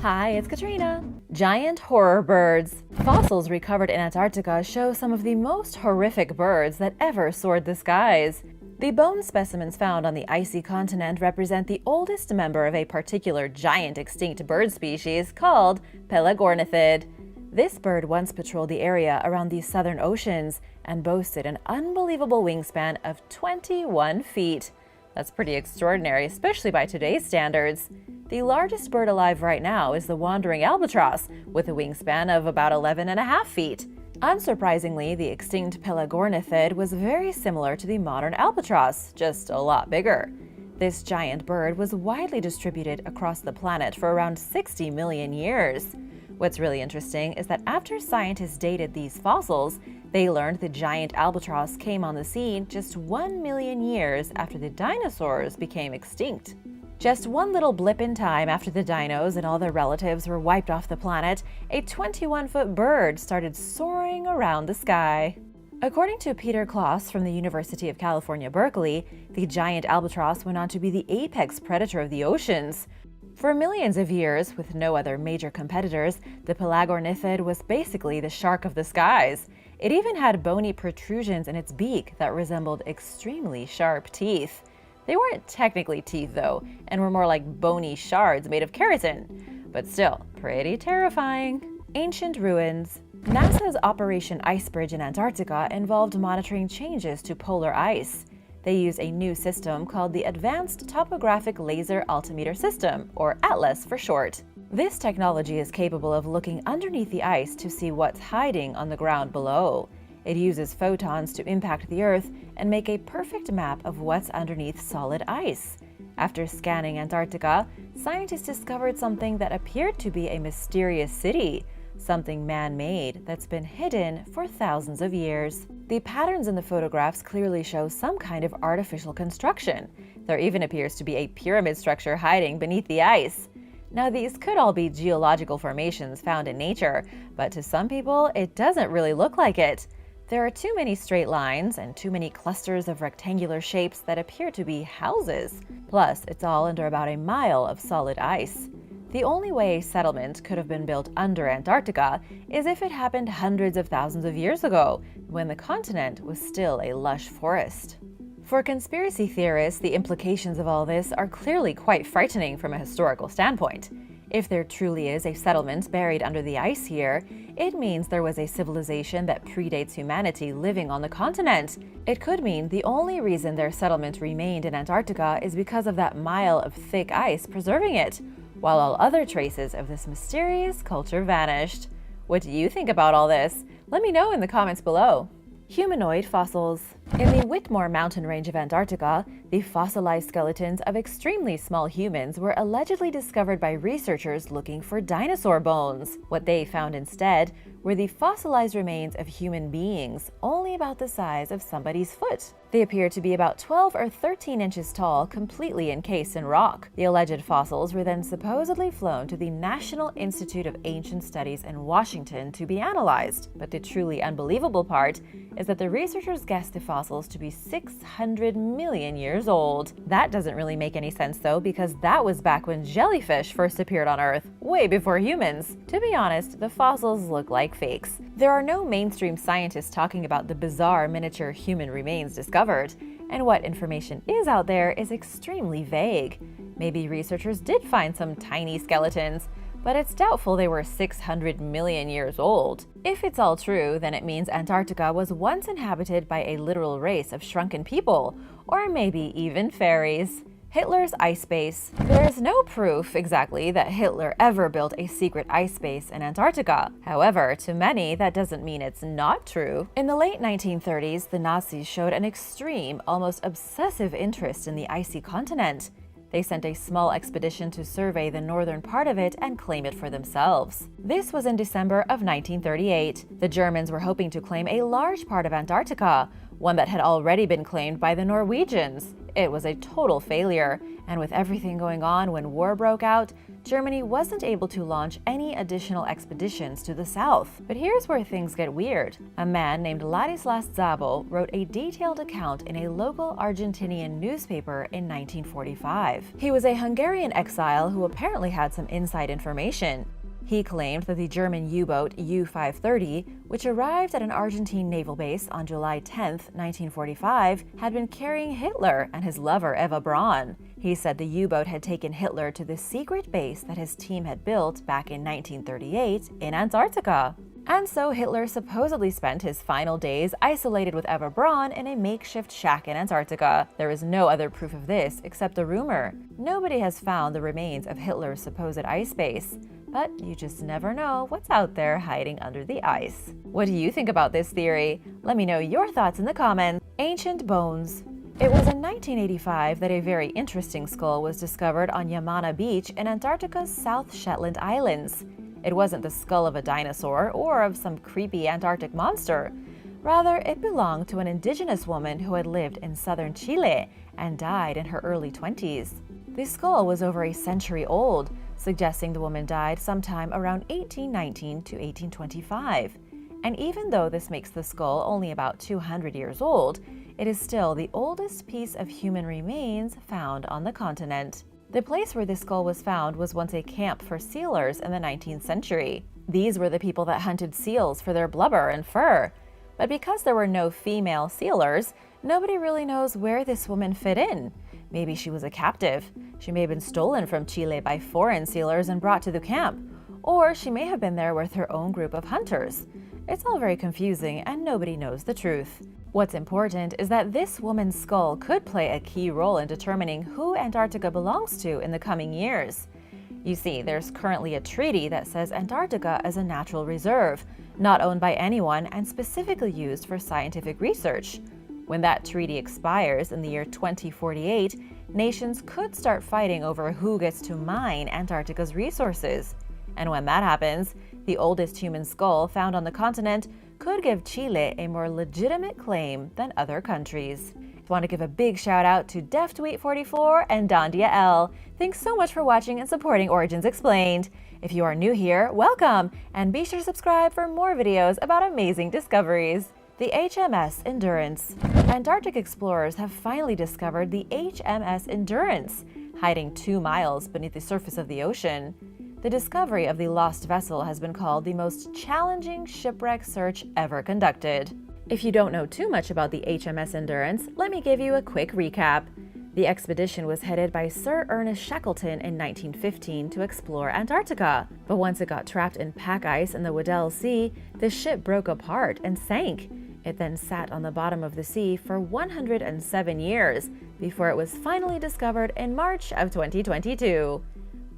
Hi, it's Katrina. Giant horror birds. Fossils recovered in Antarctica show some of the most horrific birds that ever soared the skies. The bone specimens found on the icy continent represent the oldest member of a particular giant extinct bird species called Pelagornithid. This bird once patrolled the area around the southern oceans and boasted an unbelievable wingspan of 21 feet. That's pretty extraordinary, especially by today's standards. The largest bird alive right now is the wandering albatross, with a wingspan of about 11.5 feet. Unsurprisingly, the extinct Pelagornithid was very similar to the modern albatross, just a lot bigger. This giant bird was widely distributed across the planet for around 60 million years. What's really interesting is that after scientists dated these fossils, they learned the giant albatross came on the scene just 1 million years after the dinosaurs became extinct. Just one little blip in time after the dinos and all their relatives were wiped off the planet, a 21-foot bird started soaring around the sky. According to Peter Klaus from the University of California, Berkeley, the giant albatross went on to be the apex predator of the oceans. For millions of years, with no other major competitors, the Pelagornithid was basically the shark of the skies. It even had bony protrusions in its beak that resembled extremely sharp teeth. They weren't technically teeth, though, and were more like bony shards made of keratin. But still, pretty terrifying. Ancient ruins. NASA's Operation Icebridge in Antarctica involved monitoring changes to polar ice. They use a new system called the Advanced Topographic Laser Altimeter System, or ATLAS for short. This technology is capable of looking underneath the ice to see what's hiding on the ground below. It uses photons to impact the Earth and make a perfect map of what's underneath solid ice. After scanning Antarctica, scientists discovered something that appeared to be a mysterious city, something man-made that's been hidden for thousands of years. The patterns in the photographs clearly show some kind of artificial construction. There even appears to be a pyramid structure hiding beneath the ice. Now, these could all be geological formations found in nature, but to some people, it doesn't really look like it. There are too many straight lines and too many clusters of rectangular shapes that appear to be houses. Plus, it's all under about a mile of solid ice. The only way a settlement could have been built under Antarctica is if it happened hundreds of thousands of years ago, when the continent was still a lush forest. For conspiracy theorists, the implications of all this are clearly quite frightening from a historical standpoint. If there truly is a settlement buried under the ice here, it means there was a civilization that predates humanity living on the continent. It could mean the only reason their settlement remained in Antarctica is because of that mile of thick ice preserving it, while all other traces of this mysterious culture vanished. What do you think about all this? Let me know in the comments below. Humanoid fossils. In the Whitmore mountain range of Antarctica, the fossilized skeletons of extremely small humans were allegedly discovered by researchers looking for dinosaur bones. What they found instead were the fossilized remains of human beings, only about the size of somebody's foot. They appear to be about 12 or 13 inches tall, completely encased in rock. The alleged fossils were then supposedly flown to the National Institute of Ancient Studies in Washington to be analyzed. But the truly unbelievable part is that the researchers guessed the fossils to be 600 million years old. That doesn't really make any sense though, because that was back when jellyfish first appeared on Earth, way before humans. To be honest, the fossils look like fakes. There are no mainstream scientists talking about the bizarre miniature human remains discovered, and what information is out there is extremely vague. Maybe researchers did find some tiny skeletons, but it's doubtful they were 600 million years old. If it's all true, then it means Antarctica was once inhabited by a literal race of shrunken people, or maybe even fairies. Hitler's ice base. There is no proof exactly that Hitler ever built a secret ice base in Antarctica. However, to many, that doesn't mean it's not true. In the late 1930s, the Nazis showed an extreme, almost obsessive interest in the icy continent. They sent a small expedition to survey the northern part of it and claim it for themselves. This was in December of 1938. The Germans were hoping to claim a large part of Antarctica, one that had already been claimed by the Norwegians. It was a total failure, and with everything going on when war broke out, Germany wasn't able to launch any additional expeditions to the south. But here's where things get weird. A man named Ladislas Zabel wrote a detailed account in a local Argentinian newspaper in 1945. He was a Hungarian exile who apparently had some inside information. He claimed that the German U-boat U-530, which arrived at an Argentine naval base on July 10, 1945, had been carrying Hitler and his lover Eva Braun. He said the U-boat had taken Hitler to the secret base that his team had built back in 1938 in Antarctica. And so Hitler supposedly spent his final days isolated with Eva Braun in a makeshift shack in Antarctica. There is no other proof of this except a rumor. Nobody has found the remains of Hitler's supposed ice base. But you just never know what's out there hiding under the ice. What do you think about this theory? Let me know your thoughts in the comments. Ancient bones. It was in 1985 that a very interesting skull was discovered on Yamana Beach in Antarctica's South Shetland Islands. It wasn't the skull of a dinosaur or of some creepy Antarctic monster. Rather, it belonged to an indigenous woman who had lived in southern Chile and died in her early 20s. The skull was over a century old, suggesting the woman died sometime around 1819 to 1825. And even though this makes the skull only about 200 years old, it is still the oldest piece of human remains found on the continent. The place where this skull was found was once a camp for sealers in the 19th century. These were the people that hunted seals for their blubber and fur. But because there were no female sealers, nobody really knows where this woman fit in. Maybe she was a captive. She may have been stolen from Chile by foreign sealers and brought to the camp. Or she may have been there with her own group of hunters. It's all very confusing and nobody knows the truth. What's important is that this woman's skull could play a key role in determining who Antarctica belongs to in the coming years. You see, there's currently a treaty that says Antarctica is a natural reserve, not owned by anyone and specifically used for scientific research. When that treaty expires in the year 2048, nations could start fighting over who gets to mine Antarctica's resources. And when that happens, the oldest human skull found on the continent could give Chile a more legitimate claim than other countries. I want to give a big shout out to DefTweet44 and Dondia L. Thanks so much for watching and supporting Origins Explained. If you are new here, welcome, and be sure to subscribe for more videos about amazing discoveries. The HMS Endurance. Antarctic explorers have finally discovered the HMS Endurance, hiding 2 miles beneath the surface of the ocean. The discovery of the lost vessel has been called the most challenging shipwreck search ever conducted. If you don't know too much about the HMS Endurance, let me give you a quick recap. The expedition was headed by Sir Ernest Shackleton in 1915 to explore Antarctica. But once it got trapped in pack ice in the Weddell Sea, the ship broke apart and sank. It then sat on the bottom of the sea for 107 years before it was finally discovered in March of 2022.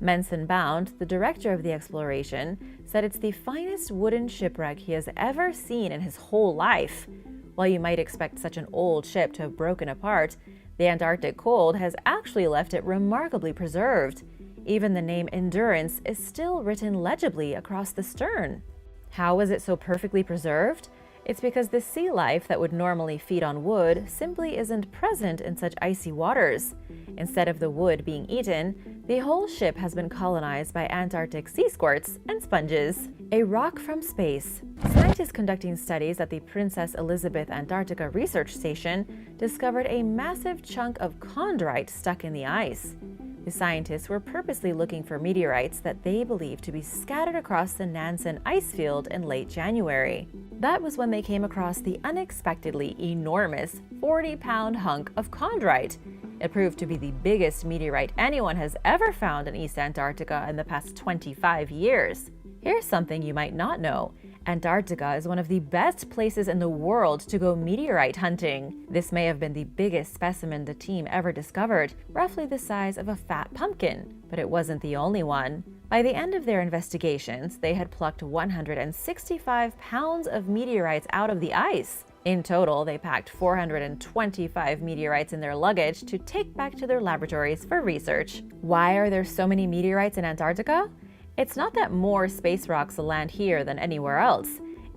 Menson Bound, the director of the exploration, said it's the finest wooden shipwreck he has ever seen in his whole life. While you might expect such an old ship to have broken apart, the Antarctic cold has actually left it remarkably preserved. Even the name Endurance is still written legibly across the stern. How is it so perfectly preserved? It's because the sea life that would normally feed on wood simply isn't present in such icy waters. Instead of the wood being eaten, the whole ship has been colonized by Antarctic sea squirts and sponges. A rock from space. Scientists conducting studies at the Princess Elizabeth Antarctica Research Station discovered a massive chunk of chondrite stuck in the ice. The scientists were purposely looking for meteorites that they believed to be scattered across the Nansen ice field in late January. That was when they came across the unexpectedly enormous 40-pound hunk of chondrite. It proved to be the biggest meteorite anyone has ever found in East Antarctica in the past 25 years. Here's something you might not know. Antarctica is one of the best places in the world to go meteorite hunting. This may have been the biggest specimen the team ever discovered, roughly the size of a fat pumpkin, but it wasn't the only one. By the end of their investigations, they had plucked 165 pounds of meteorites out of the ice. In total, they packed 425 meteorites in their luggage to take back to their laboratories for research. Why are there so many meteorites in Antarctica? It's not that more space rocks land here than anywhere else.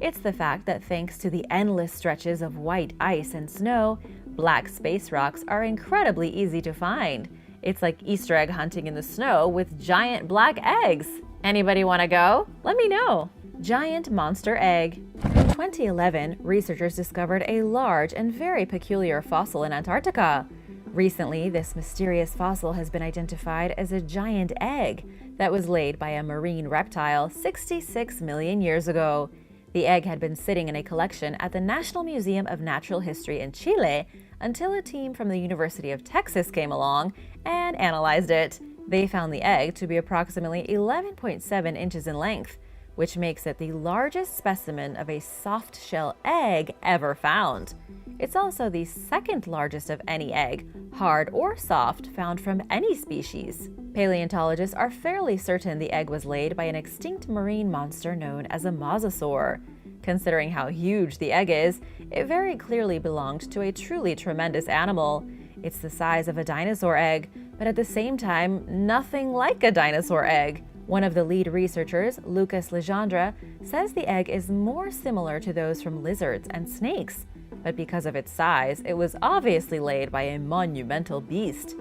It's the fact that thanks to the endless stretches of white ice and snow, Black space rocks are incredibly easy to find. It's like Easter egg hunting in the snow with giant black eggs. Anybody want to go? Let me know. Giant monster egg. In 2011, researchers discovered a large and very peculiar fossil in Antarctica. Recently, this mysterious fossil has been identified as a giant egg that was laid by a marine reptile 66 million years ago. The egg had been sitting in a collection at the National Museum of Natural History in Chile until a team from the University of Texas came along and analyzed it. They found the egg to be approximately 11.7 inches in length, which makes it the largest specimen of a soft-shell egg ever found. It's also the second largest of any egg, hard or soft, found from any species. Paleontologists are fairly certain the egg was laid by an extinct marine monster known as a mosasaur. Considering how huge the egg is, it very clearly belonged to a truly tremendous animal. It's the size of a dinosaur egg, but at the same time, nothing like a dinosaur egg. One of the lead researchers, Lucas Legendre, says the egg is more similar to those from lizards and snakes, but because of its size, it was obviously laid by a monumental beast.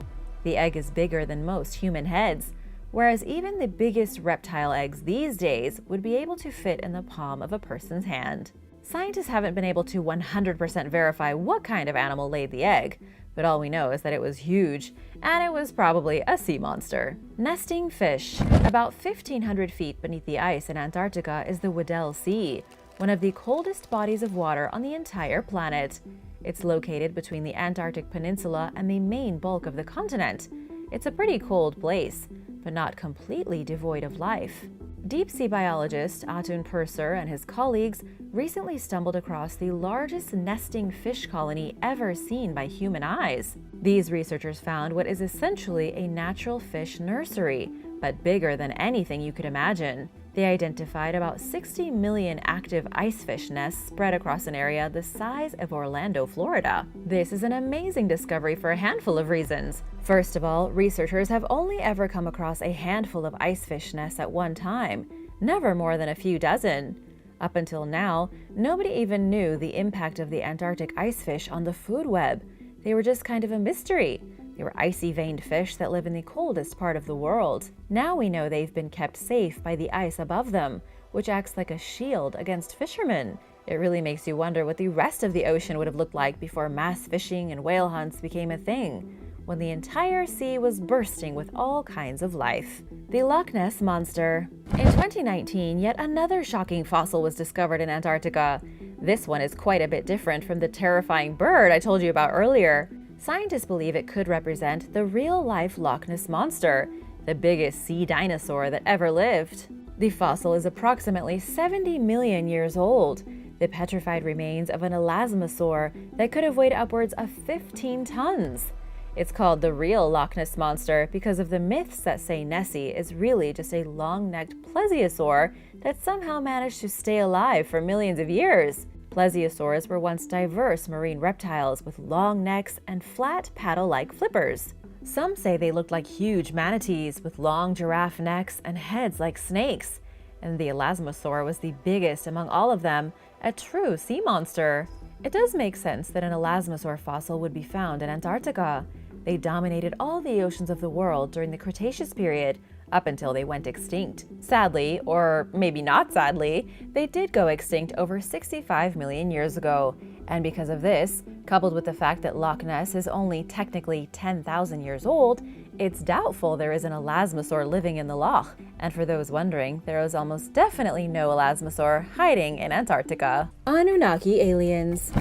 The egg is bigger than most human heads, whereas even the biggest reptile eggs these days would be able to fit in the palm of a person's hand. Scientists haven't been able to 100% verify what kind of animal laid the egg, but all we know is that it was huge, and it was probably a sea monster. Nesting fish. About 1,500 feet beneath the ice in Antarctica is the Weddell Sea, one of the coldest bodies of water on the entire planet. It's located between the Antarctic Peninsula and the main bulk of the continent. It's a pretty cold place, but not completely devoid of life. Deep-sea biologist Atun Purser and his colleagues recently stumbled across the largest nesting fish colony ever seen by human eyes. These researchers found what is essentially a natural fish nursery, but bigger than anything you could imagine. They identified about 60 million active icefish nests spread across an area the size of Orlando, Florida. This is an amazing discovery for a handful of reasons. First of all, researchers have only ever come across a handful of icefish nests at one time, never more than a few dozen. Up until now, nobody even knew the impact of the Antarctic icefish on the food web. They were just kind of a mystery. They were icy-veined fish that live in the coldest part of the world. Now we know they've been kept safe by the ice above them, which acts like a shield against fishermen. It really makes you wonder what the rest of the ocean would have looked like before mass fishing and whale hunts became a thing, when the entire sea was bursting with all kinds of life. The Loch Ness Monster. In 2019, yet another shocking fossil was discovered in Antarctica. This one is quite a bit different from the terrifying bird I told you about earlier. Scientists believe it could represent the real-life Loch Ness Monster, the biggest sea dinosaur that ever lived. The fossil is approximately 70 million years old, the petrified remains of an elasmosaur that could have weighed upwards of 15 tons. It's called the real Loch Ness Monster because of the myths that say Nessie is really just a long-necked plesiosaur that somehow managed to stay alive for millions of years. Plesiosaurs were once diverse marine reptiles with long necks and flat paddle-like flippers. Some say they looked like huge manatees with long giraffe necks and heads like snakes. And the elasmosaur was the biggest among all of them, a true sea monster. It does make sense that an elasmosaur fossil would be found in Antarctica. They dominated all the oceans of the world during the Cretaceous period, up until they went extinct. Sadly, or maybe not sadly, they did go extinct over 65 million years ago. And because of this, coupled with the fact that Loch Ness is only technically 10,000 years old, it's doubtful there is an elasmosaur living in the Loch. And for those wondering, there is almost definitely no elasmosaur hiding in Antarctica. Anunnaki Aliens.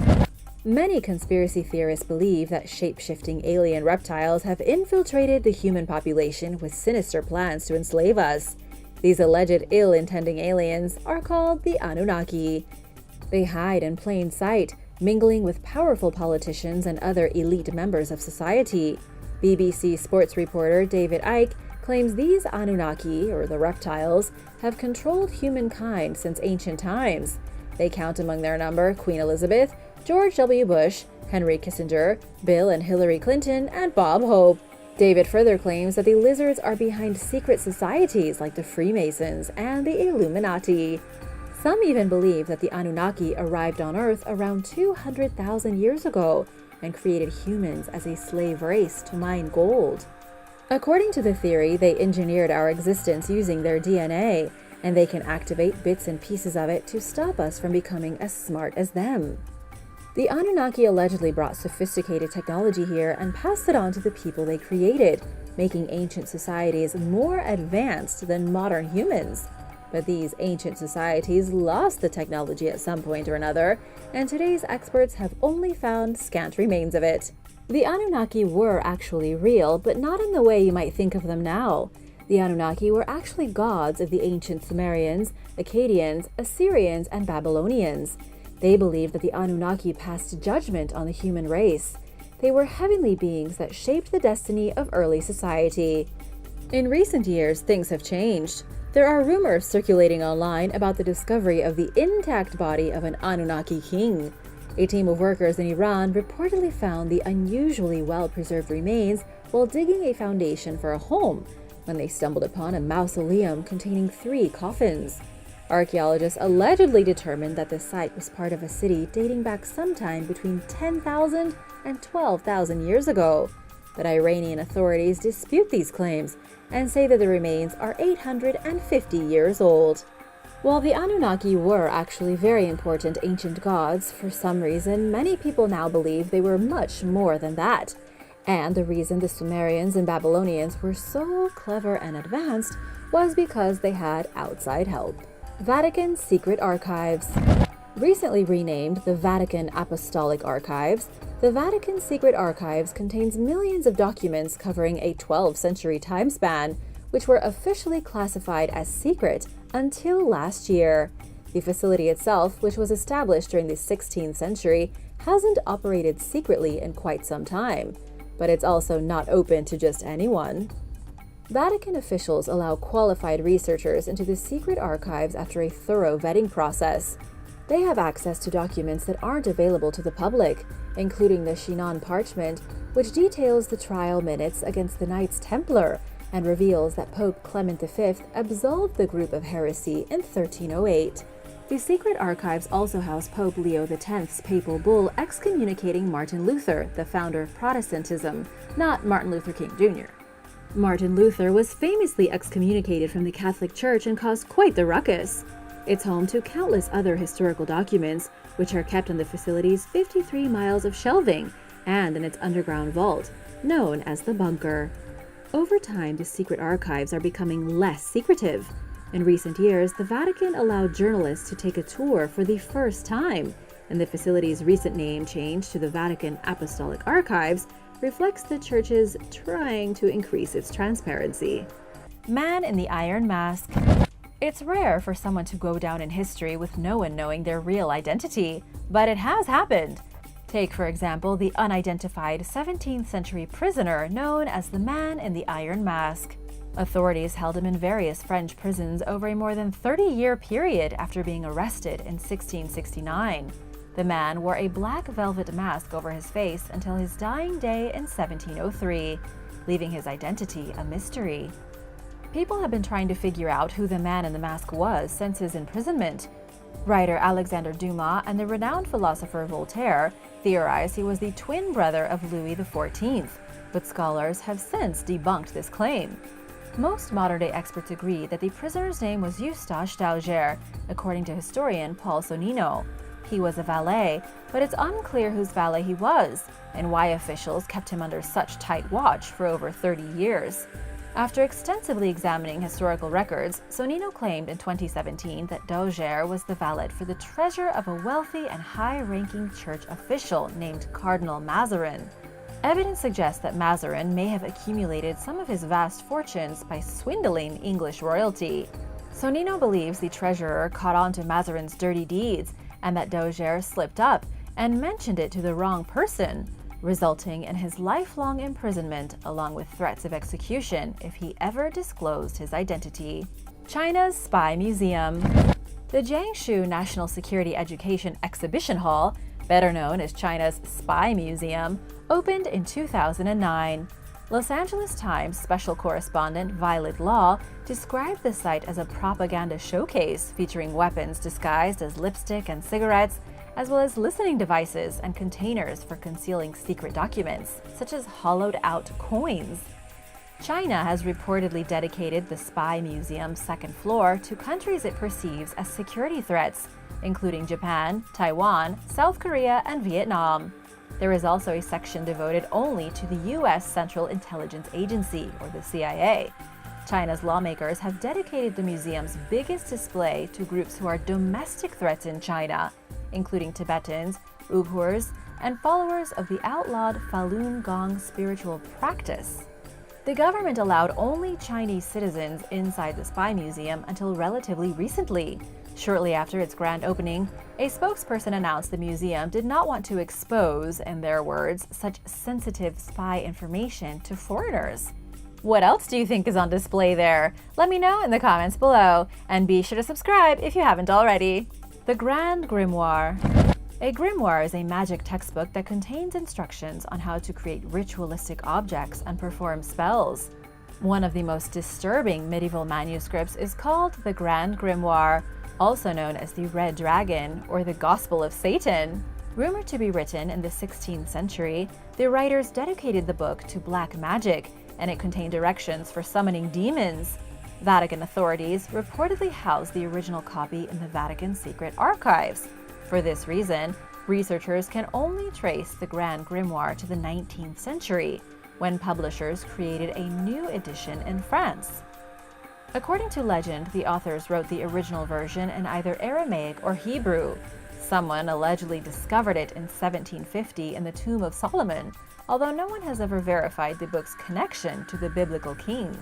Many conspiracy theorists believe that shape-shifting alien reptiles have infiltrated the human population with sinister plans to enslave us. These alleged ill-intending aliens are called the Anunnaki. They hide in plain sight, mingling with powerful politicians and other elite members of society. BBC sports reporter David Icke claims these Anunnaki, or the reptiles, have controlled humankind since ancient times. They count among their number Queen Elizabeth, George W. Bush, Henry Kissinger, Bill and Hillary Clinton, and Bob Hope. David further claims that the lizards are behind secret societies like the Freemasons and the Illuminati. Some even believe that the Anunnaki arrived on Earth around 200,000 years ago, and created humans as a slave race to mine gold. According to the theory, they engineered our existence using their DNA, and they can activate bits and pieces of it to stop us from becoming as smart as them. The Anunnaki allegedly brought sophisticated technology here and passed it on to the people they created, making ancient societies more advanced than modern humans. But these ancient societies lost the technology at some point or another, and today's experts have only found scant remains of it. The Anunnaki were actually real, but not in the way you might think of them now. The Anunnaki were actually gods of the ancient Sumerians, Akkadians, Assyrians, and Babylonians. They believed that the Anunnaki passed judgment on the human race. They were heavenly beings that shaped the destiny of early society. In recent years, things have changed. There are rumors circulating online about the discovery of the intact body of an Anunnaki king. A team of workers in Iran reportedly found the unusually well-preserved remains while digging a foundation for a home, when they stumbled upon a mausoleum containing 3 coffins. Archaeologists allegedly determined that the site was part of a city dating back sometime between 10,000 and 12,000 years ago. But Iranian authorities dispute these claims and say that the remains are 850 years old. While the Anunnaki were actually very important ancient gods, for some reason many people now believe they were much more than that. And the reason the Sumerians and Babylonians were so clever and advanced was because they had outside help. Vatican Secret Archives. Recently renamed the Vatican Apostolic Archives, the Vatican Secret Archives contains millions of documents covering a 12th century time span, which were officially classified as secret until last year. The facility itself, which was established during the 16th century, hasn't operated secretly in quite some time, but it's also not open to just anyone. Vatican officials allow qualified researchers into the secret archives after a thorough vetting process. They have access to documents that aren't available to the public, including the Chinon parchment, which details the trial minutes against the Knights Templar and reveals that Pope Clement V absolved the group of heresy in 1308. The secret archives also house Pope Leo X's papal bull excommunicating Martin Luther, the founder of Protestantism, not Martin Luther King Jr. Martin Luther was famously excommunicated from the Catholic Church and caused quite the ruckus. It's home to countless other historical documents, which are kept in the facility's 53 miles of shelving and in its underground vault, known as the Bunker. Over time, the secret archives are becoming less secretive. In recent years, the Vatican allowed journalists to take a tour for the first time, and the facility's recent name change to the Vatican Apostolic Archives reflects the Church's trying to increase its transparency. Man in the Iron Mask. It's rare for someone to go down in history with no one knowing their real identity, but it has happened. Take, for example, the unidentified 17th century prisoner known as the Man in the Iron Mask. Authorities held him in various French prisons over a more than 30-year period after being arrested in 1669. The man wore a black velvet mask over his face until his dying day in 1703, leaving his identity a mystery. People have been trying to figure out who the Man in the Mask was since his imprisonment. Writer Alexander Dumas and the renowned philosopher Voltaire theorized he was the twin brother of Louis XIV, but scholars have since debunked this claim. Most modern-day experts agree that the prisoner's name was Eustache d'Alger, according to historian Paul Sonnino. He was a valet, but it's unclear whose valet he was, and why officials kept him under such tight watch for over 30 years. After extensively examining historical records, Sonnino claimed in 2017 that d'Alger was the valet for the treasure of a wealthy and high-ranking church official named Cardinal Mazarin. Evidence suggests that Mazarin may have accumulated some of his vast fortunes by swindling English royalty. Sonnino believes the treasurer caught on to Mazarin's dirty deeds and that d'Alger slipped up and mentioned it to the wrong person, resulting in his lifelong imprisonment along with threats of execution if he ever disclosed his identity. China's Spy Museum. The Jiangsu National Security Education Exhibition Hall, better known as China's Spy Museum, opened in 2009. Los Angeles Times special correspondent Violet Law described the site as a propaganda showcase featuring weapons disguised as lipstick and cigarettes, as well as listening devices and containers for concealing secret documents, such as hollowed-out coins. China has reportedly dedicated the Spy Museum's second floor to countries it perceives as security threats, including Japan, Taiwan, South Korea, and Vietnam. There is also a section devoted only to the U.S. Central Intelligence Agency, or the CIA. China's lawmakers have dedicated the museum's biggest display to groups who are domestic threats in China, including Tibetans, Uyghurs, and followers of the outlawed Falun Gong spiritual practice. The government allowed only Chinese citizens inside the Spy Museum until relatively recently. Shortly after its grand opening, a spokesperson announced the museum did not want to expose, in their words, such sensitive spy information to foreigners. What else do you think is on display there? Let me know in the comments below, and be sure to subscribe if you haven't already. The Grand Grimoire. A grimoire is a magic textbook that contains instructions on how to create ritualistic objects and perform spells. One of the most disturbing medieval manuscripts is called the Grand Grimoire, also known as the Red Dragon or the Gospel of Satan. Rumored to be written in the 16th century, the writers dedicated the book to black magic, and it contained directions for summoning demons. Vatican authorities reportedly housed the original copy in the Vatican secret archives. For this reason, researchers can only trace the Grand Grimoire to the 19th century, when publishers created a new edition in France. According to legend, the authors wrote the original version in either Aramaic or Hebrew. Someone allegedly discovered it in 1750 in the Tomb of Solomon, although no one has ever verified the book's connection to the biblical king.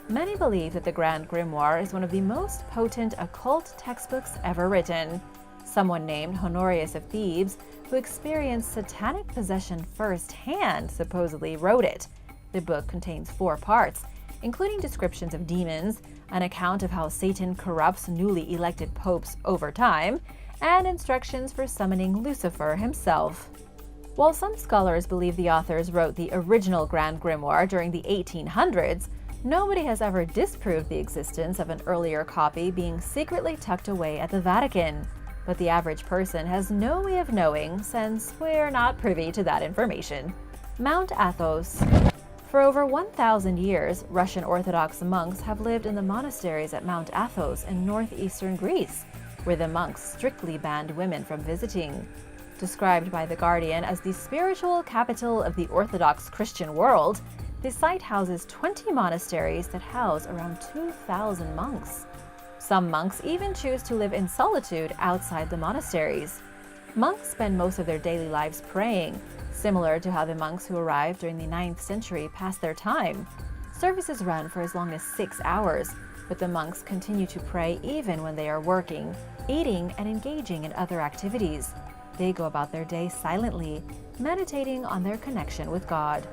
Many believe that the Grand Grimoire is one of the most potent occult textbooks ever written. Someone named Honorius of Thebes, who experienced satanic possession firsthand, supposedly wrote it. The book contains 4 parts, including descriptions of demons, an account of how Satan corrupts newly elected popes over time, and instructions for summoning Lucifer himself. While some scholars believe the authors wrote the original Grand Grimoire during the 1800s, nobody has ever disproved the existence of an earlier copy being secretly tucked away at the Vatican. But the average person has no way of knowing, since we're not privy to that information. Mount Athos. For over 1,000 years, Russian Orthodox monks have lived in the monasteries at Mount Athos in northeastern Greece, where the monks strictly banned women from visiting. Described by The Guardian as the spiritual capital of the Orthodox Christian world, the site houses 20 monasteries that house around 2,000 monks. Some monks even choose to live in solitude outside the monasteries. Monks spend most of their daily lives praying, similar to how the monks who arrived during the 9th century passed their time. Services run for as long as 6 hours, but the monks continue to pray even when they are working, eating, and engaging in other activities. They go about their day silently, meditating on their connection with God.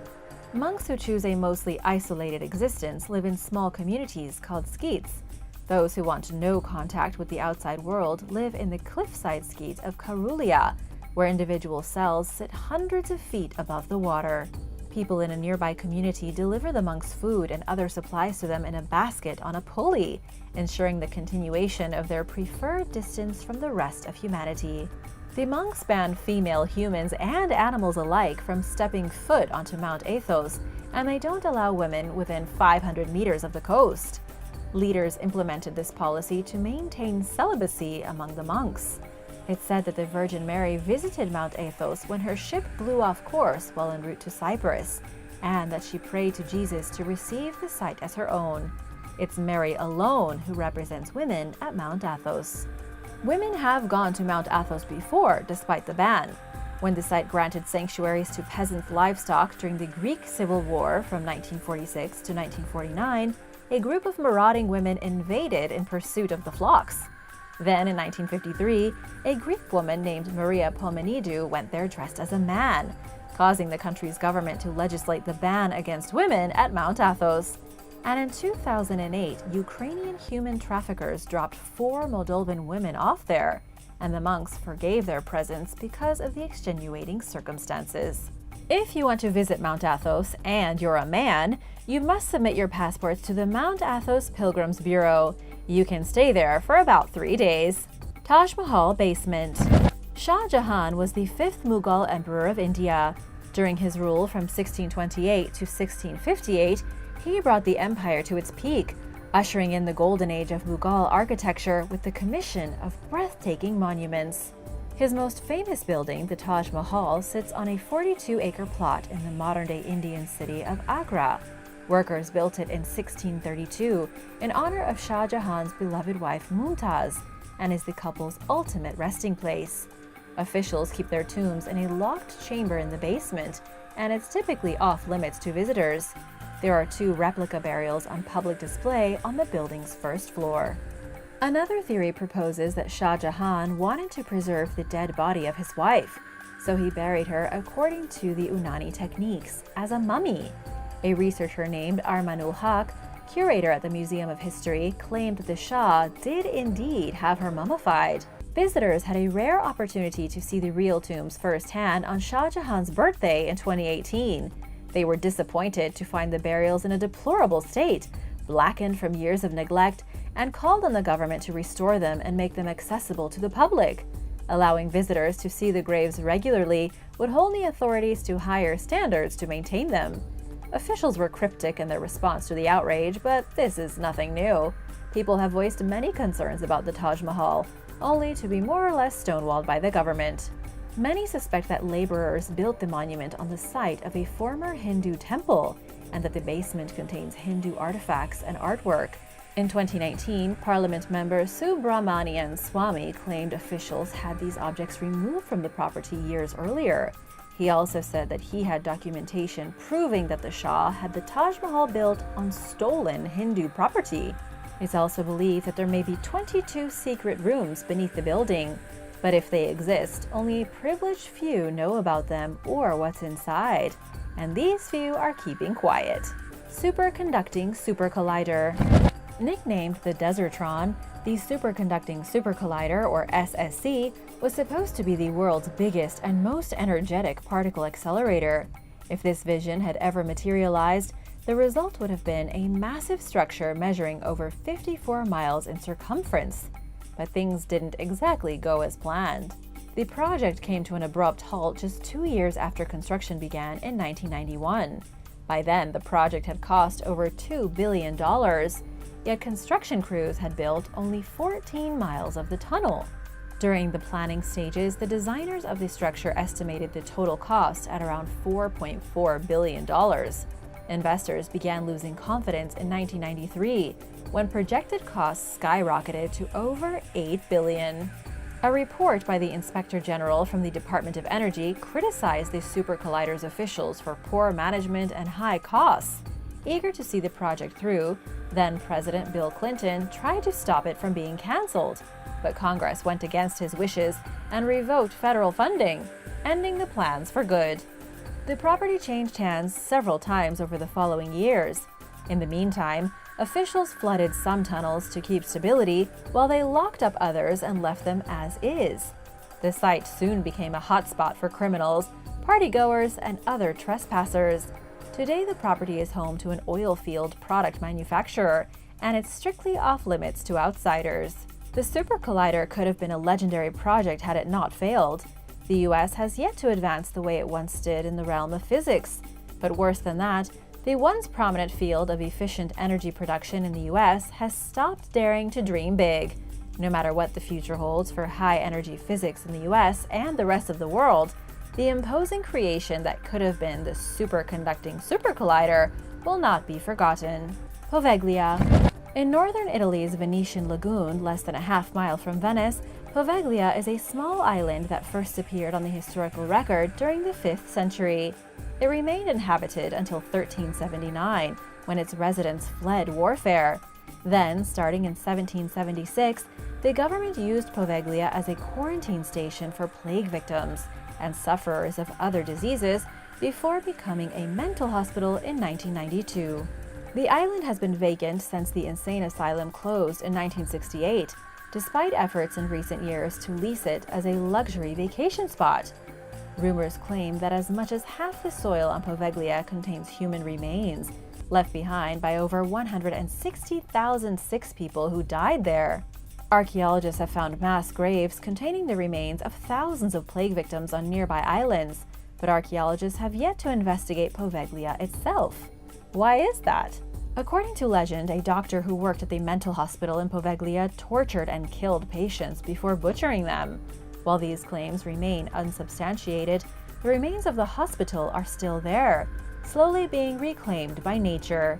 Monks who choose a mostly isolated existence live in small communities called skeets. Those who want no contact with the outside world live in the cliffside skeet of Carulia, where individual cells sit hundreds of feet above the water. People in a nearby community deliver the monks food and other supplies to them in a basket on a pulley, ensuring the continuation of their preferred distance from the rest of humanity. The monks ban female humans and animals alike from stepping foot onto Mount Athos, and they don't allow women within 500 meters of the coast. Leaders implemented this policy to maintain celibacy among the monks. It's said that the Virgin Mary visited Mount Athos when her ship blew off course while en route to Cyprus, and that she prayed to Jesus to receive the site as her own. It's Mary alone who represents women at Mount Athos. Women have gone to Mount Athos before, despite the ban. When the site granted sanctuaries to peasant livestock during the Greek Civil War from 1946 to 1949, a group of marauding women invaded in pursuit of the flocks. Then, in 1953, a Greek woman named Maria Pomenidou went there dressed as a man, causing the country's government to legislate the ban against women at Mount Athos. And in 2008, Ukrainian human traffickers dropped 4 Moldovan women off there, and the monks forgave their presence because of the extenuating circumstances. If you want to visit Mount Athos and you're a man, you must submit your passports to the Mount Athos Pilgrims Bureau. You can stay there for about 3 days. Taj Mahal Basement. Shah Jahan was the fifth Mughal emperor of India. During his rule from 1628 to 1658, he brought the empire to its peak, ushering in the golden age of Mughal architecture with the commission of breathtaking monuments. His most famous building, the Taj Mahal, sits on a 42-acre plot in the modern-day Indian city of Agra. Workers built it in 1632 in honor of Shah Jahan's beloved wife Mumtaz, and is the couple's ultimate resting place. Officials keep their tombs in a locked chamber in the basement, and it's typically off-limits to visitors. There are 2 replica burials on public display on the building's first floor. Another theory proposes that Shah Jahan wanted to preserve the dead body of his wife, so he buried her according to the Unani techniques, as a mummy. A researcher named Armanul Haq, curator at the Museum of History, claimed that the Shah did indeed have her mummified. Visitors had a rare opportunity to see the real tombs firsthand on Shah Jahan's birthday in 2018. They were disappointed to find the burials in a deplorable state, blackened from years of neglect, and called on the government to restore them and make them accessible to the public. Allowing visitors to see the graves regularly would hold the authorities to higher standards to maintain them. Officials were cryptic in their response to the outrage, but this is nothing new. People have voiced many concerns about the Taj Mahal, only to be more or less stonewalled by the government. Many suspect that laborers built the monument on the site of a former Hindu temple, and that the basement contains Hindu artifacts and artwork. In 2019, Parliament member Subramanian Swamy claimed officials had these objects removed from the property years earlier. He also said that he had documentation proving that the Shah had the Taj Mahal built on stolen Hindu property. It's also believed that there may be 22 secret rooms beneath the building, but if they exist, only a privileged few know about them or what's inside, and these few are keeping quiet. Superconducting Super Collider. Nicknamed the Desertron, the Superconducting Super Collider, or SSC, was supposed to be the world's biggest and most energetic particle accelerator. If this vision had ever materialized, the result would have been a massive structure measuring over 54 miles in circumference. But things didn't exactly go as planned. The project came to an abrupt halt just 2 years after construction began in 1991. By then, the project had cost over $2 billion, yet construction crews had built only 14 miles of the tunnel. During the planning stages, the designers of the structure estimated the total cost at around $4.4 billion. Investors began losing confidence in 1993, when projected costs skyrocketed to over $8 billion. A report by the Inspector General from the Department of Energy criticized the Super Collider's officials for poor management and high costs. Eager to see the project through, then President Bill Clinton tried to stop it from being canceled, but Congress went against his wishes and revoked federal funding, ending the plans for good. The property changed hands several times over the following years. In the meantime, officials flooded some tunnels to keep stability, while they locked up others and left them as is. The site soon became a hotspot for criminals, partygoers, and other trespassers. Today, the property is home to an oil field product manufacturer, and it's strictly off-limits to outsiders. The Super Collider could have been a legendary project had it not failed. The US has yet to advance the way it once did in the realm of physics. But worse than that, the once prominent field of efficient energy production in the US has stopped daring to dream big. No matter what the future holds for high-energy physics in the US and the rest of the world, the imposing creation that could have been the superconducting Super Collider will not be forgotten. Poveglia. In northern Italy's Venetian lagoon, less than a half-mile from Venice, Poveglia is a small island that first appeared on the historical record during the 5th century. It remained inhabited until 1379, when its residents fled warfare. Then, starting in 1776, the government used Poveglia as a quarantine station for plague victims and sufferers of other diseases before becoming a mental hospital in 1992. The island has been vacant since the insane asylum closed in 1968, despite efforts in recent years to lease it as a luxury vacation spot. Rumors claim that as much as half the soil on Poveglia contains human remains, left behind by over 160,000 sick people who died there. Archaeologists have found mass graves containing the remains of thousands of plague victims on nearby islands, but archaeologists have yet to investigate Poveglia itself. Why is that? According to legend, a doctor who worked at the mental hospital in Poveglia tortured and killed patients before butchering them. While these claims remain unsubstantiated, the remains of the hospital are still there, slowly being reclaimed by nature.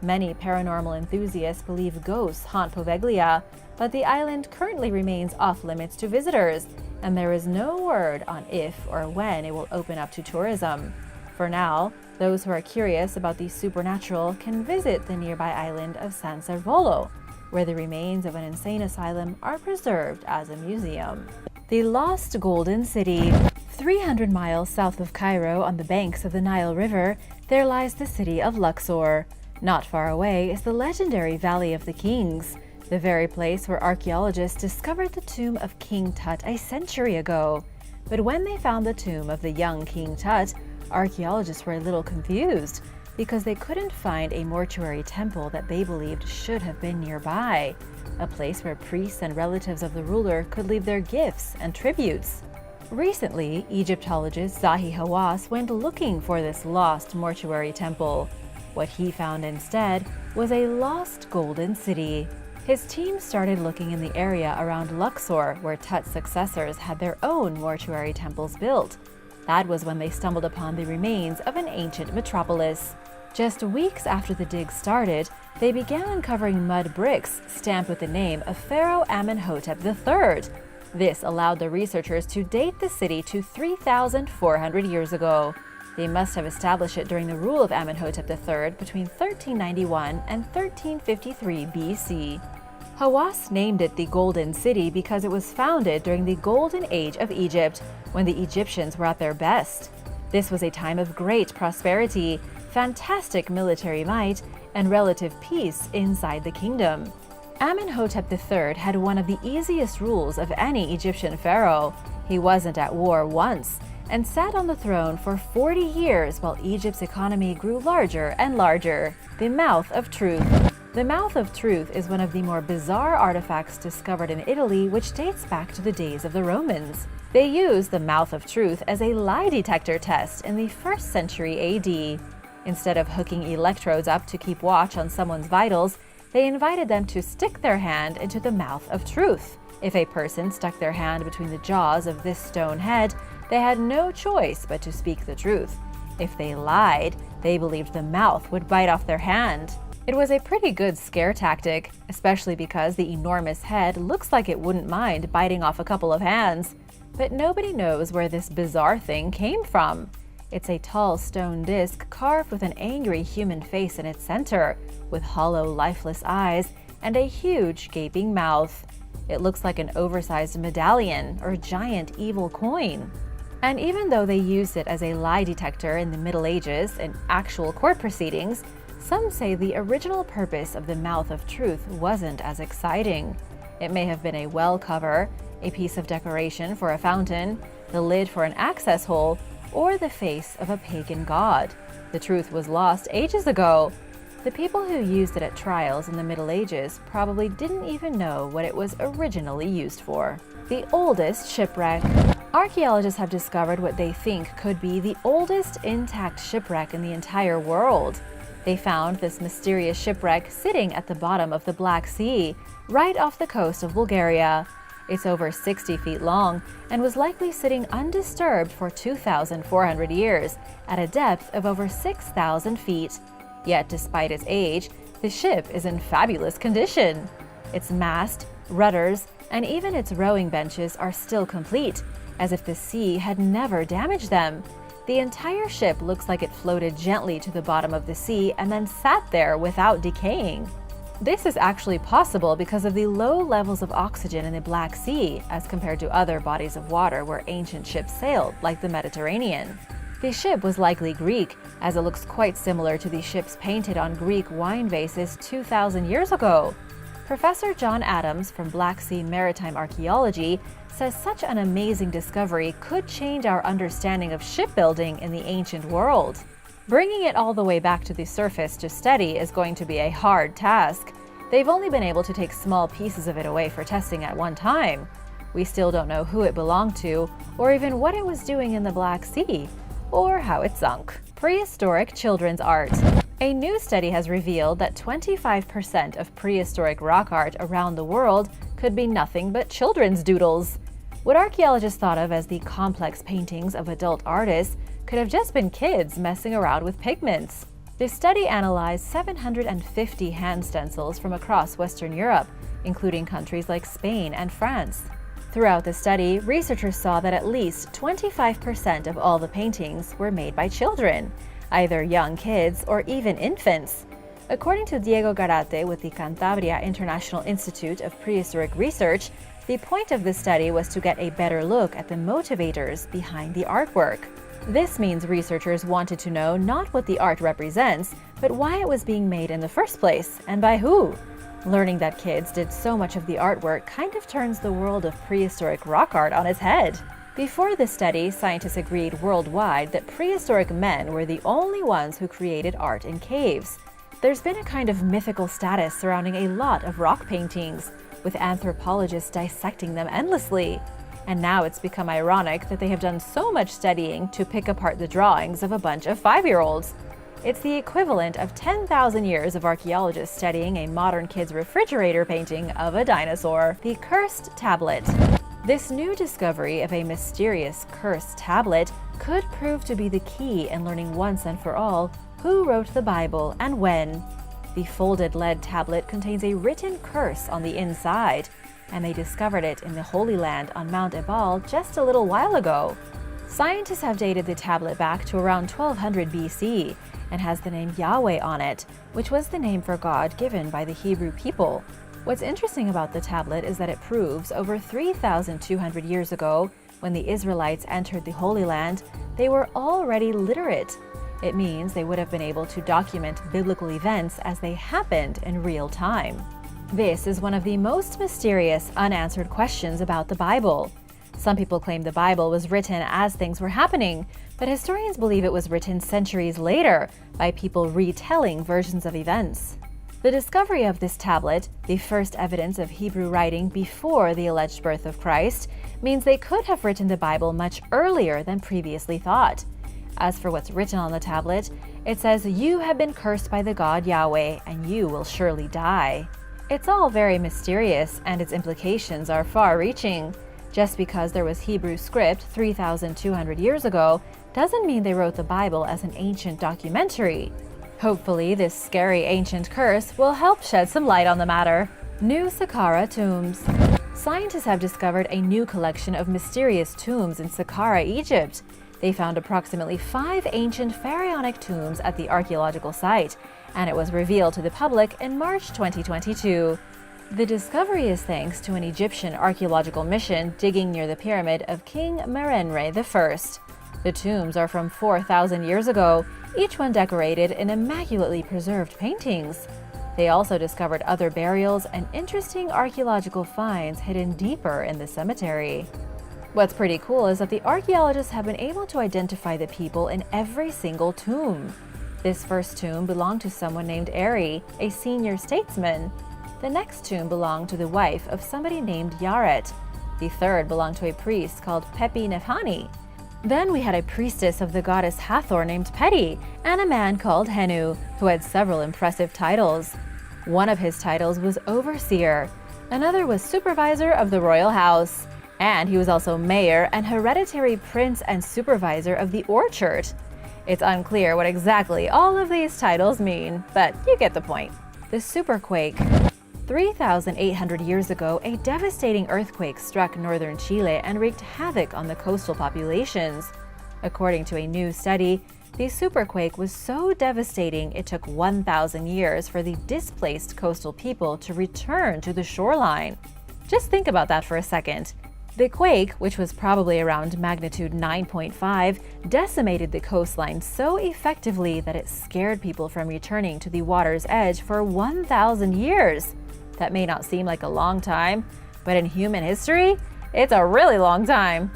Many paranormal enthusiasts believe ghosts haunt Poveglia, but the island currently remains off-limits to visitors, and there is no word on if or when it will open up to tourism. For now, those who are curious about the supernatural can visit the nearby island of San Servolo, where the remains of an insane asylum are preserved as a museum. The Lost Golden City. 300 miles south of Cairo on the banks of the Nile River, there lies the city of Luxor. Not far away is the legendary Valley of the Kings, the very place where archaeologists discovered the tomb of King Tut a century ago. But when they found the tomb of the young King Tut, archaeologists were a little confused because they couldn't find a mortuary temple that they believed should have been nearby, a place where priests and relatives of the ruler could leave their gifts and tributes. Recently, Egyptologist Zahi Hawass went looking for this lost mortuary temple. What he found instead was a lost golden city. His team started looking in the area around Luxor, where Tut's successors had their own mortuary temples built. That was when they stumbled upon the remains of an ancient metropolis. Just weeks after the dig started, they began uncovering mud bricks stamped with the name of Pharaoh Amenhotep III. This allowed the researchers to date the city to 3,400 years ago. They must have established it during the rule of Amenhotep III between 1391 and 1353 BC. Hawass named it the Golden City because it was founded during the Golden Age of Egypt, when the Egyptians were at their best. This was a time of great prosperity, fantastic military might, and relative peace inside the kingdom. Amenhotep III had one of the easiest rules of any Egyptian pharaoh. He wasn't at war once, and sat on the throne for 40 years while Egypt's economy grew larger and larger. The Mouth of Truth. The Mouth of Truth is one of the more bizarre artifacts discovered in Italy, which dates back to the days of the Romans. They used the Mouth of Truth as a lie detector test in the 1st century AD. Instead of hooking electrodes up to keep watch on someone's vitals, they invited them to stick their hand into the Mouth of Truth. If a person stuck their hand between the jaws of this stone head, they had no choice but to speak the truth. If they lied, they believed the mouth would bite off their hand. It was a pretty good scare tactic, especially because the enormous head looks like it wouldn't mind biting off a couple of hands. But nobody knows where this bizarre thing came from. It's a tall stone disc carved with an angry human face in its center, with hollow, lifeless eyes and a huge, gaping mouth. It looks like an oversized medallion or giant evil coin. And even though they used it as a lie detector in the Middle Ages in actual court proceedings, some say the original purpose of the Mouth of Truth wasn't as exciting. It may have been a well cover, a piece of decoration for a fountain, the lid for an access hole, or the face of a pagan god. The truth was lost ages ago. The people who used it at trials in the Middle Ages probably didn't even know what it was originally used for. The oldest shipwreck. Archaeologists have discovered what they think could be the oldest intact shipwreck in the entire world. They found this mysterious shipwreck sitting at the bottom of the Black Sea, right off the coast of Bulgaria. It's over 60 feet long and was likely sitting undisturbed for 2,400 years at a depth of over 6,000 feet. Yet, despite its age, the ship is in fabulous condition. Its mast, rudders, and even its rowing benches are still complete, as if the sea had never damaged them. The entire ship looks like it floated gently to the bottom of the sea and then sat there without decaying. This is actually possible because of the low levels of oxygen in the Black Sea as compared to other bodies of water where ancient ships sailed, like the Mediterranean. The ship was likely Greek, as it looks quite similar to the ships painted on Greek wine vases 2,000 years ago. Professor John Adams from Black Sea Maritime Archaeology says such an amazing discovery could change our understanding of shipbuilding in the ancient world. Bringing it all the way back to the surface to study is going to be a hard task. They've only been able to take small pieces of it away for testing at one time. We still don't know who it belonged to, or even what it was doing in the Black Sea, or how it sunk. Prehistoric Children's Art. A new study has revealed that 25% of prehistoric rock art around the world could be nothing but children's doodles. What archaeologists thought of as the complex paintings of adult artists could have just been kids messing around with pigments. This study analyzed 750 hand stencils from across Western Europe, including countries like Spain and France. Throughout the study, researchers saw that at least 25% of all the paintings were made by children, either young kids or even infants. According to Diego Garate with the Cantabria International Institute of Prehistoric Research, the point of the study was to get a better look at the motivators behind the artwork. This means researchers wanted to know not what the art represents, but why it was being made in the first place, and by who. Learning that kids did so much of the artwork kind of turns the world of prehistoric rock art on its head. Before the study, scientists agreed worldwide that prehistoric men were the only ones who created art in caves. There's been a kind of mythical status surrounding a lot of rock paintings, with anthropologists dissecting them endlessly. And now it's become ironic that they have done so much studying to pick apart the drawings of a bunch of 5-year-olds. It's the equivalent of 10,000 years of archaeologists studying a modern kid's refrigerator painting of a dinosaur. The Cursed Tablet. This new discovery of a mysterious cursed tablet could prove to be the key in learning once and for all who wrote the Bible and when. The folded lead tablet contains a written curse on the inside, and they discovered it in the Holy Land on Mount Ebal just a little while ago. Scientists have dated the tablet back to around 1200 BC and has the name Yahweh on it, which was the name for God given by the Hebrew people. What's interesting about the tablet is that it proves over 3,200 years ago, when the Israelites entered the Holy Land, they were already literate. It means they would have been able to document biblical events as they happened in real time. This is one of the most mysterious, unanswered questions about the Bible. Some people claim the Bible was written as things were happening, but historians believe it was written centuries later by people retelling versions of events. The discovery of this tablet, the first evidence of Hebrew writing before the alleged birth of Christ, means they could have written the Bible much earlier than previously thought. As for what's written on the tablet, it says, "You have been cursed by the God Yahweh, and you will surely die." It's all very mysterious, and its implications are far-reaching. Just because there was Hebrew script 3,200 years ago doesn't mean they wrote the Bible as an ancient documentary. Hopefully, this scary ancient curse will help shed some light on the matter. New Sakara tombs. Scientists have discovered a new collection of mysterious tombs in Sakara, Egypt. They found approximately 5 ancient pharaonic tombs at the archaeological site, and it was revealed to the public in March 2022. The discovery is thanks to an Egyptian archaeological mission digging near the pyramid of King Merenre I. The tombs are from 4,000 years ago, each one decorated in immaculately preserved paintings. They also discovered other burials and interesting archaeological finds hidden deeper in the cemetery. What's pretty cool is that the archaeologists have been able to identify the people in every single tomb. This first tomb belonged to someone named Eri, a senior statesman. The next tomb belonged to the wife of somebody named Yaret. The third belonged to a priest called Pepi Nefani. Then we had a priestess of the goddess Hathor named Peti, and a man called Henu, who had several impressive titles. One of his titles was Overseer, another was Supervisor of the Royal House, and he was also Mayor and Hereditary Prince and Supervisor of the Orchard. It's unclear what exactly all of these titles mean, but you get the point. The Super Quake. 3,800 years ago, a devastating earthquake struck northern Chile and wreaked havoc on the coastal populations. According to a new study, the superquake was so devastating it took 1,000 years for the displaced coastal people to return to the shoreline. Just think about that for a second. The quake, which was probably around magnitude 9.5, decimated the coastline so effectively that it scared people from returning to the water's edge for 1,000 years. That may not seem like a long time, but in human history, it's a really long time.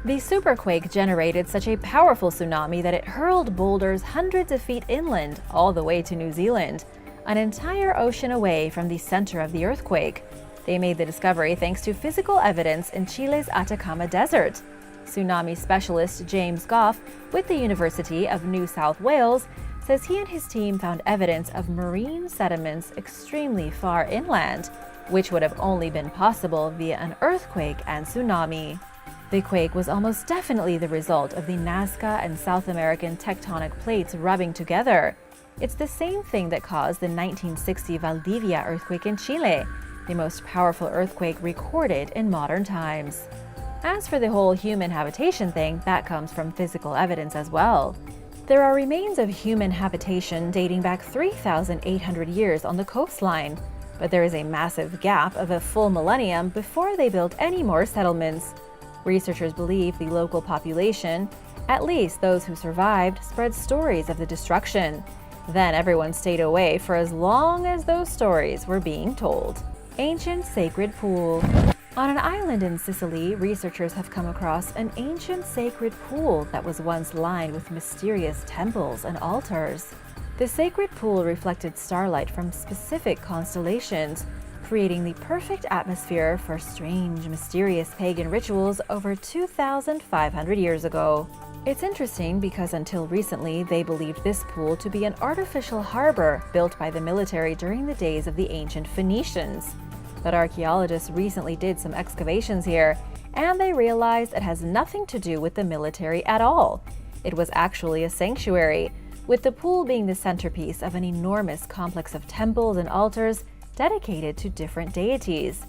The superquake generated such a powerful tsunami that it hurled boulders hundreds of feet inland all the way to New Zealand. an entire ocean away from the center of the earthquake. They made the discovery thanks to physical evidence in Chile's Atacama Desert. Tsunami specialist James Goff with the University of New South Wales says he and his team found evidence of marine sediments extremely far inland, which would have only been possible via an earthquake and tsunami. The quake was almost definitely the result of the Nazca and South American tectonic plates rubbing together. It's the same thing that caused the 1960 Valdivia earthquake in Chile, the most powerful earthquake recorded in modern times. As for the whole human habitation thing, that comes from physical evidence as well. There are remains of human habitation dating back 3,800 years on the coastline, but there is a massive gap of a full millennium before they built any more settlements. Researchers believe the local population, at least those who survived, spread stories of the destruction. Then everyone stayed away for as long as those stories were being told. Ancient sacred pool. On an island in Sicily, researchers have come across an ancient sacred pool that was once lined with mysterious temples and altars. The sacred pool reflected starlight from specific constellations, creating the perfect atmosphere for strange, mysterious pagan rituals over 2,500 years ago. It's interesting because until recently, they believed this pool to be an artificial harbor built by the military during the days of the ancient Phoenicians. But archaeologists recently did some excavations here, and they realized it has nothing to do with the military at all. It was actually a sanctuary, with the pool being the centerpiece of an enormous complex of temples and altars dedicated to different deities.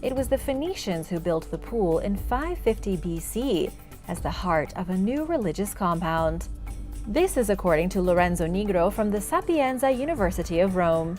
It was the Phoenicians who built the pool in 550 BC as the heart of a new religious compound. This is according to Lorenzo Nigro from the Sapienza University of Rome.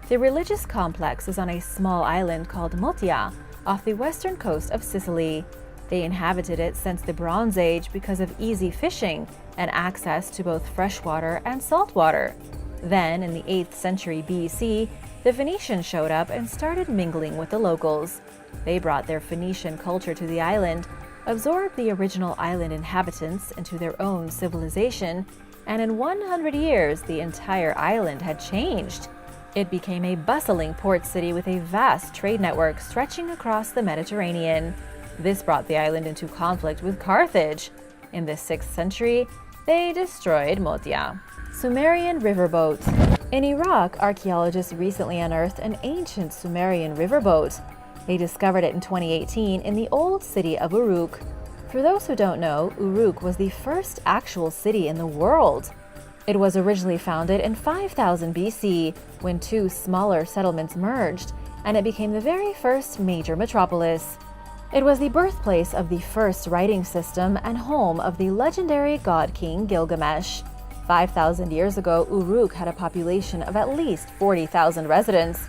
The religious complex is on a small island called Motia, off the western coast of Sicily. They inhabited it since the Bronze Age because of easy fishing and access to both freshwater and saltwater. Then, in the 8th century BC, the Phoenicians showed up and started mingling with the locals. They brought their Phoenician culture to the island, absorbed the original island inhabitants into their own civilization, and in 100 years, the entire island had changed. It became a bustling port city with a vast trade network stretching across the Mediterranean. This brought the island into conflict with Carthage. In the 6th century, they destroyed Motia. Sumerian Riverboat. In Iraq, archaeologists recently unearthed an ancient Sumerian riverboat. They discovered it in 2018 in the old city of Uruk. For those who don't know, Uruk was the first actual city in the world. It was originally founded in 5000 BC when two smaller settlements merged, and it became the very first major metropolis. It was the birthplace of the first writing system and home of the legendary god king Gilgamesh. 5,000 years ago, Uruk had a population of at least 40,000 residents.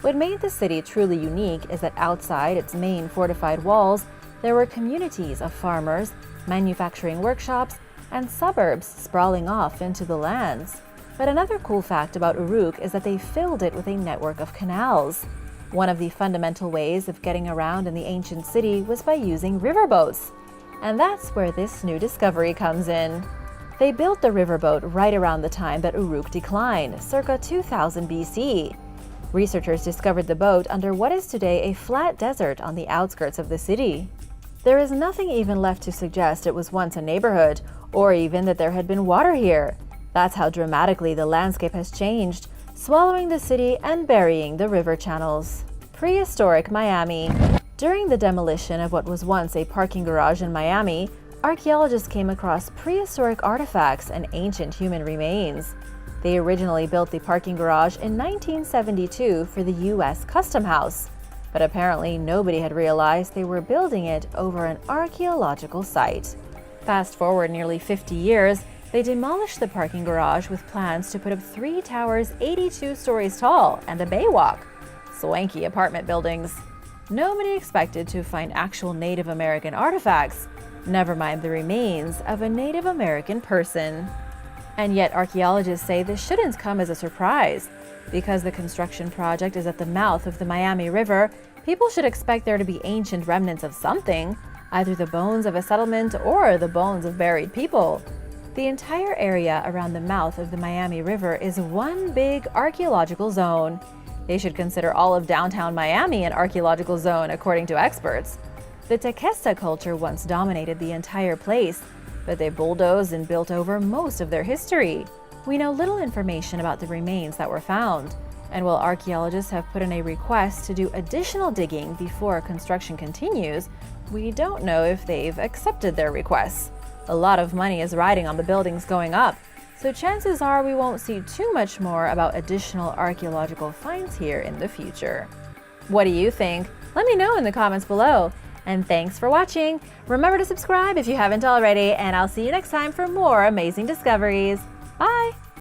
What made the city truly unique is that outside its main fortified walls, there were communities of farmers, manufacturing workshops, and suburbs sprawling off into the lands. But another cool fact about Uruk is that they filled it with a network of canals. One of the fundamental ways of getting around in the ancient city was by using riverboats. And that's where this new discovery comes in. They built the riverboat right around the time that Uruk declined, circa 2000 BC. Researchers discovered the boat under what is today a flat desert on the outskirts of the city. There is nothing even left to suggest it was once a neighborhood, or even that there had been water here. That's how dramatically the landscape has changed, swallowing the city and burying the river channels. Prehistoric Miami. During the demolition of what was once a parking garage in Miami, archaeologists came across prehistoric artifacts and ancient human remains. They originally built the parking garage in 1972 for the U.S. Custom House, but apparently nobody had realized they were building it over an archaeological site. Fast forward nearly 50 years, they demolished the parking garage with plans to put up 3 towers 82 stories tall and a baywalk. Swanky apartment buildings. Nobody expected to find actual Native American artifacts, never mind the remains of a Native American person. And yet archaeologists say this shouldn't come as a surprise. Because the construction project is at the mouth of the Miami River, people should expect there to be ancient remnants of something, either the bones of a settlement or the bones of buried people. The entire area around the mouth of the Miami River is one big archaeological zone. They should consider all of downtown Miami an archaeological zone, according to experts. The Tequesta culture once dominated the entire place, but they bulldozed and built over most of their history. We know little information about the remains that were found, and while archaeologists have put in a request to do additional digging before construction continues, we don't know if they've accepted their requests. A lot of money is riding on the buildings going up, so chances are we won't see too much more about additional archaeological finds here in the future. What do you think? Let me know in the comments below. And thanks for watching! Remember to subscribe if you haven't already, and I'll see you next time for more amazing discoveries. Bye!